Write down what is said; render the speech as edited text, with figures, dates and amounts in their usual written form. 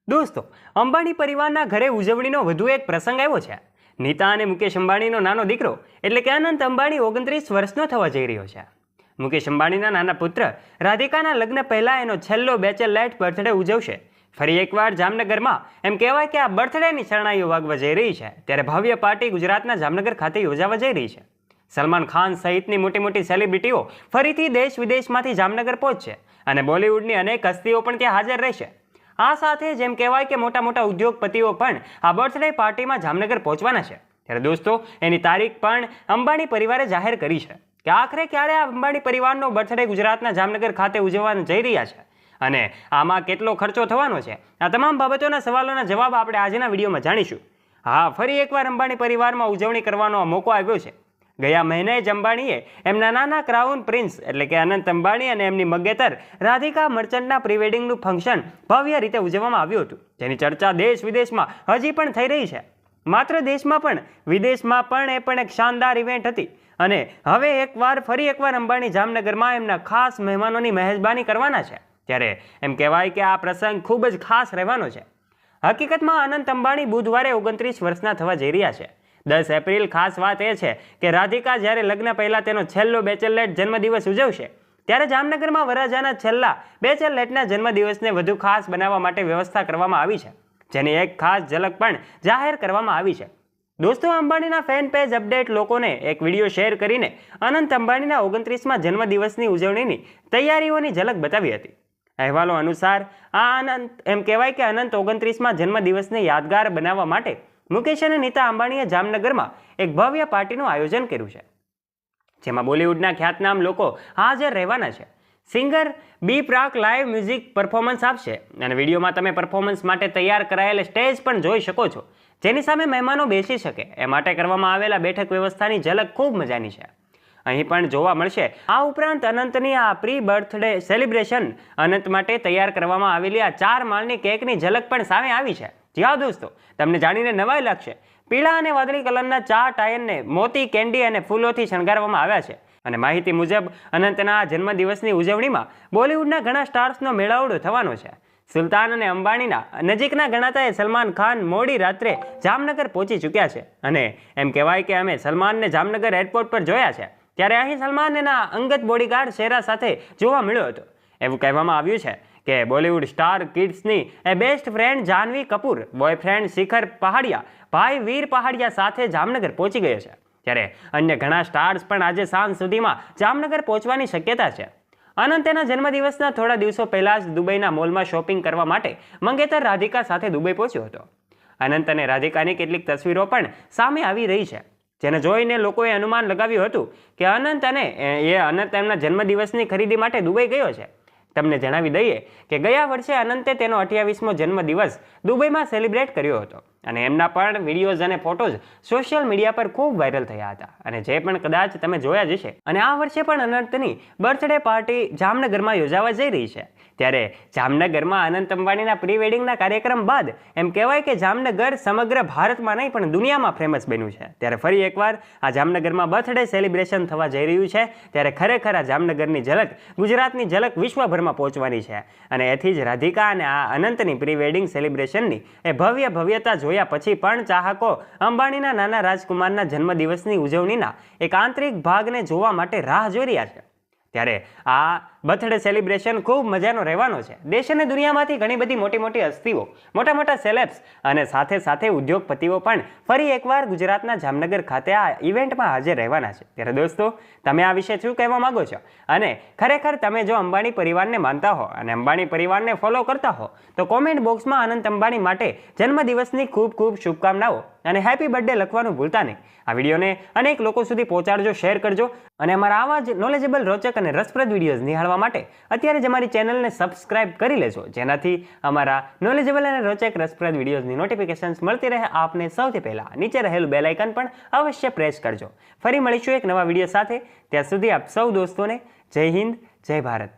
દોસ્તો, અંબાણી પરિવારના ઘરે ઉજવણીનો વધુ એક પ્રસંગ આવ્યો છે. નીતા અને મુકેશ અંબાણીનો નાનો દીકરો એટલે કે અનંત અંબાણી 29 વર્ષનો થવા જઈ રહ્યો છે. મુકેશ અંબાણીના નાના પુત્ર રાધિકાના લગ્ન પહેલા એનો છેલ્લો બેચલર બર્થડે ઉજવશે. ફરી એકવાર જામનગરમાં એમ કહેવાય કે આ બર્થડેની શરણાઈઓ વાગવા જઈ રહી છે, ત્યારે ભવ્ય પાર્ટી ગુજરાતના જામનગર ખાતે યોજાવા જઈ રહી છે. સલમાન ખાન સહિતની મોટી મોટી સેલિબ્રિટીઓ ફરીથી દેશ વિદેશમાંથી જામનગર પહોંચશે અને બોલિવૂડની અનેક હસ્તીઓ પણ ત્યાં હાજર રહેશે. આ સાથે જેમ કહેવાય કે મોટા મોટા ઉદ્યોગપતિઓ પણ આ બર્થડે પાર્ટીમાં જામનગર પહોંચવાના છે. ત્યારે દોસ્તો, એની તારીખ પણ અંબાણી પરિવારે જાહેર કરી છે કે આખરે ક્યારે આ અંબાણી પરિવારનો બર્થડે ગુજરાતના જામનગર ખાતે ઉજવવા જઈ રહ્યા છે અને આમાં કેટલો ખર્ચો થવાનો છે. આ તમામ બાબતોના સવાલોના જવાબ આપણે આજના વિડીયોમાં જાણીશું. હા, ફરી એકવાર અંબાણી પરિવારમાં ઉજવણી કરવાનો મોકો આવ્યો છે. ગયા મહિને જ અંબાણીએ એમના નાના ક્રાઉન પ્રિન્સ એટલે કે અનંત અંબાણી અને એમની મગેતર રાધિકા મર્ચન્ટના પ્રીવેડિંગનું ફંક્શન ભવ્ય રીતે ઉજવવામાં આવ્યું હતું, જેની ચર્ચા દેશ વિદેશમાં હજી પણ થઈ રહી છે. માત્ર દેશમાં પણ વિદેશમાં પણ એ પણ એક શાનદાર ઇવેન્ટ હતી અને હવે ફરી એકવાર અંબાણી જામનગરમાં એમના ખાસ મહેમાનોની મહેજબાની કરવાના છે. ત્યારે એમ કહેવાય કે આ પ્રસંગ ખૂબ જ ખાસ રહેવાનો છે. હકીકતમાં અનંત અંબાણી બુધવારે 29 વર્ષના થવા જઈ રહ્યા છે. 10 એપ્રિલ ખાસ વાત એ છે કે રાધિકા જ્યારે લગ્ન પહેલા તેનો છેલ્લો બેચલર જન્મદિવસ ઉજવશે, ત્યારે જામનગરમાં વરરાજાના છેલ્લા બેચલરના જન્મદિવસને વધુ ખાસ બનાવવા માટે વ્યવસ્થા કરવામાં આવી છે, જેની એક ખાસ ઝલક પણ જાહેર કરવામાં આવી છે. દોસ્તો, અંબાણીના ફેન પેજ અપડેટ લોકોને એક વિડીયો શેર કરીને અનંત અંબાણીના 29મા જન્મદિવસની ઉજવણીની તૈયારીઓની ઝલક બતાવી હતી. અહેવાલો અનુસાર એમ કહેવાય કે અનંત 29મા જન્મદિવસને યાદગાર બનાવવા માટે મુકેશ અને નીતા અંબાણીએ જામનગરમાં એક ભવ્ય પાર્ટીનું આયોજન કર્યું છે, જેમાં બોલિવૂડના ખ્યાતનામ લોકો હાજર રહેવાના છે. સિંગર બી પ્રાક લાઈવ મ્યુઝિક પરફોર્મન્સ આપશે અને વિડીયોમાં તમે પરફોર્મન્સ માટે તૈયાર કરાયેલ સ્ટેજ પણ જોઈ શકો છો, જેની સામે મહેમાનો બેસી શકે એ માટે કરવામાં આવેલા બેઠક વ્યવસ્થાની ઝલક ખૂબ મજાની છે. અહીં પણ જોવા મળશે. આ ઉપરાંત અનંતની આ પ્રી બર્થડે સેલિબ્રેશન અનંત માટે તૈયાર કરવામાં આવેલી આ 4 માળની કેકની ઝલક પણ સામે આવી છે. જી હા દોસ્તો, તમને જાણીને નવાઈ લાગશે. પીળા અને વાદળી કલરના 4 ટાયરને મોતી, કેન્ડી અને ફૂલોથી શણગારવામાં આવ્યા છે અને માહિતી મુજબ અનંતના જન્મદિવસની ઉજવણીમાં બોલિવૂડના ઘણા સ્ટાર્સનો મેળાવડો થવાનો છે. સુલતાન અને અંબાણીના નજીકના ગણાતા સલમાન ખાન મોડી રાત્રે જામનગર પહોંચી ચૂક્યા છે અને એમ કહેવાય કે અમે સલમાનને જામનગર એરપોર્ટ પર જોયા છે, ત્યારે અહીં સલમાન એના અંગત બોડીગાર્ડ શેરા સાથે જોવા મળ્યો હતો. એવું કહેવામાં આવ્યું છે કે બોલિવૂડ સ્ટાર કિડ્સની best friend Janhvi Kapoor boyfriend Shikhar Pahariya ભાઈ વીર પહાડિયા સાથે જામનગર પહોંચી ગયો છે. ત્યારે અન્ય ઘણા સ્ટાર્સ પણ આજે સાંજ સુધીમાં જામનગર પહોંચવાની શક્યતા છે. અનંત તેના જન્મદિવસના થોડા દિવસો પહેલા જ દુબઈના મોલમાં શોપિંગ કરવા માટે મંગેતર રાધિકા સાથે દુબઈ પહોંચ્યો હતો. અનંત અને રાધિકાની કેટલીક તસવીરો પણ સામે આવી રહી છે, જેને જોઈને લોકોએ અનુમાન લગાવ્યું હતું કે અનંત એમના જન્મદિવસની ખરીદી માટે દુબઈ ગયો છે. તમને જણાવી દઈએ કે ગયા વર્ષે અનંતે તેનો 28મો જન્મદિવસ દુબઈમાં સેલિબ્રેટ કર્યો હતો અને એમના પણ વિડીયોઝ અને ફોટોઝ સોશિયલ મીડિયા પર ખૂબ વાયરલ થયા હતા અને જે પણ કદાચ તમે જોયા જ હશે. અને આ વર્ષે પણ અનંતની બર્થડે પાર્ટી જામનગરમાં યોજાવા જઈ રહી છે. ત્યારે જામનગરમાં અનંત અંબાણીના પ્રી વેડિંગના કાર્યક્રમ બાદ એમ કહેવાય કે જામનગર સમગ્ર ભારતમાં નહીં પણ દુનિયામાં ફેમસ બન્યું છે. ત્યારે ફરી એકવાર આ જામનગરમાં બર્થડે સેલિબ્રેશન થવા જઈ રહ્યું છે, ત્યારે ખરેખર આ જામનગરની ઝલક, ગુજરાતની ઝલક વિશ્વભરમાં પહોંચવાની છે અને એથી જ રાધિકા અને આ અનંતની પ્રી વેડિંગ સેલિબ્રેશનની એ ભવ્યતા જોયા પછી પણ ચાહકો અંબાણીના નાના રાજકુમારના જન્મદિવસની ઉજવણીના એક આંતરિક ભાગને જોવા માટે રાહ જોઈ રહ્યા છે. ત્યારે આ બર્થડે સેલિબ્રેશન ખૂબ મજાનો રહેવાનો છે. દેશ અને દુનિયામાંથી ઘણી બધી મોટી હસ્તીઓ, મોટા સેલેબ્સ અને સાથે ઉદ્યોગપતિઓ પણ ફરી એકવાર ગુજરાતના જામનગર ખાતે આ ઇવેન્ટમાં હાજર રહેવાના છે. ત્યારે દોસ્તો, તમે આ વિશે શું કહેવા માંગો છો? અને ખરેખર તમે જો અંબાણી પરિવારને માનતા હો અને અંબાણી પરિવારને ફોલો કરતા હો તો કોમેન્ટ બોક્સમાં અનંત અંબાણી માટે જન્મદિવસની ખૂબ શુભકામનાઓ અને હેપી બર્થડે લખવાનું ભૂલતા નહીં. આ વિડીયોને અનેક લોકો સુધી પહોંચાડજો, શેર કરજો અને અમારા આવા જ નોલેજેબલ, રોચક અને રસપ્રદ વિડીયોઝ નિહાળવા માટે અત્યારે જ અમારી ચેનલને સબસ્ક્રાઇબ કરી લેજો, જેનાથી અમારા નોલેજેબલ અને રોચક રસપ્રદ વિડીયોઝની નોટિફિકેશન્સ મળતી રહે આપને સૌથી પહેલાં. નીચે રહેલું બેલ આઇકન પણ અવશ્ય પ્રેસ કરજો. ફરી મળીશું એક નવા વિડીયો સાથે. ત્યાં સુધી આપ સૌ દોસ્તોને જય હિન્દ, જય ભારત.